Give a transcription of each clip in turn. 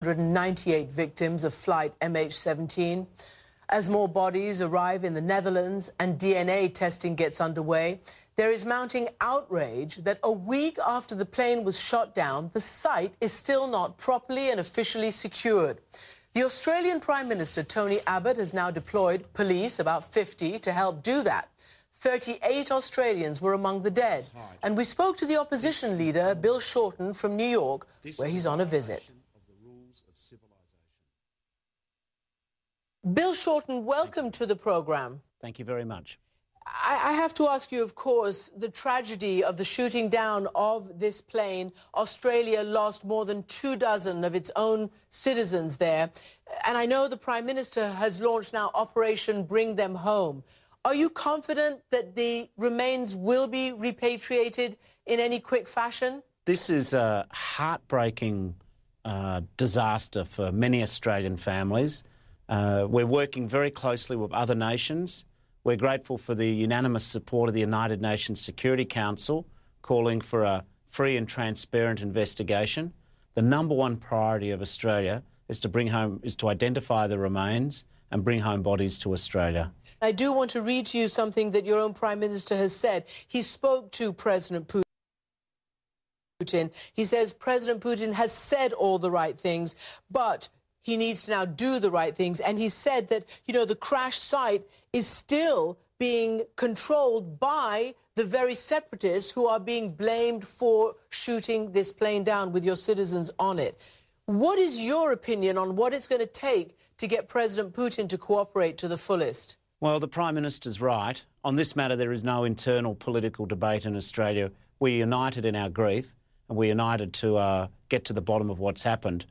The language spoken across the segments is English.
198 victims of flight MH17. As more bodies arrive in the Netherlands and DNA testing gets underway, there is mounting outrage that a week after the plane was shot down, the site is still not properly and officially secured. The Australian Prime Minister, Tony Abbott, has now deployed police, about 50, to help do that. 38 Australians were among the dead. And we spoke to the opposition leader, Bill Shorten, from New York, where he's on a visit. Bill Shorten, welcome to the programme. Thank you very much. I have to ask you, of course, the tragedy of the shooting down of this plane. Australia lost more than 24 of its own citizens there. And I know the Prime Minister has launched now Operation Bring Them Home. Are you confident that the remains will be repatriated in any quick fashion? This is a heartbreaking disaster for many Australian families. We're working very closely with other nations. We're grateful for the unanimous support of the United Nations Security Council calling for a free and transparent investigation. The number one priority of Australia is to identify the remains and bring home bodies to Australia. I do want to read to you something that your own Prime Minister has said. He spoke to President Putin. He says President Putin has said all the right things, but he needs to now do the right things. And he said that, you know, the crash site is still being controlled by the very separatists who are being blamed for shooting this plane down with your citizens on it. What is your opinion on what it's going to take to get President Putin to cooperate to the fullest? Well, the Prime Minister's right. On this matter, there is no internal political debate in Australia. We're united in our grief, and we're united to get to the bottom of what's happened.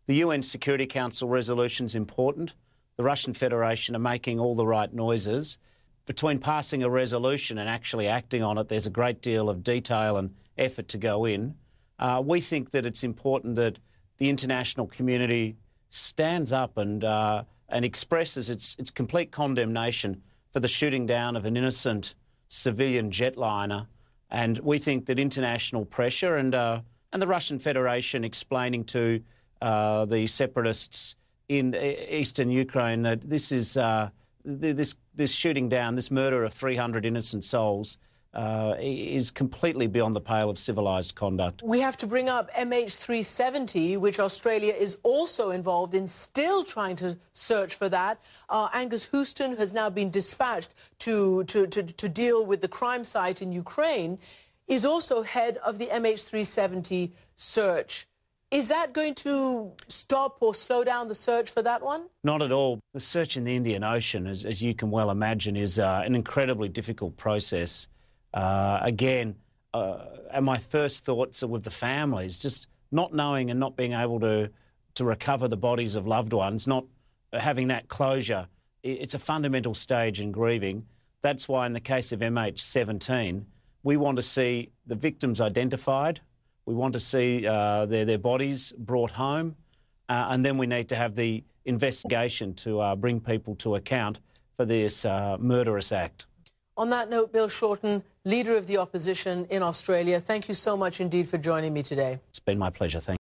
The UN Security Council resolution is important. The Russian Federation are making all the right noises. Between passing a resolution and actually acting on it, there's a great deal of detail and effort to go in. We think that it's important that the international community stands up and expresses its complete condemnation for the shooting down of an innocent civilian jetliner. And we think that international pressure and the Russian Federation explaining to the separatists in eastern Ukraine that this is this shooting down, this murder of 300 innocent souls is completely beyond the pale of civilised conduct. We have to bring up MH17, which Australia is also involved in, still trying to search for that. Angus Houston has now been dispatched to deal with the crime site in Ukraine, is also head of the MH17 search. Is that going to stop or slow down the search for that one? Not at all. The search in the Indian Ocean, as you can well imagine, is an incredibly difficult process. And my first thoughts are with the families, just not knowing and not being able to recover the bodies of loved ones, not having that closure. It's a fundamental stage in grieving. That's why in the case of MH17, we want to see the victims identified. We want to see their bodies brought home, and then we need to have the investigation to bring people to account for this murderous act. On that note, Bill Shorten, Leader of the Opposition in Australia, thank you so much indeed for joining me today. It's been my pleasure. Thank you.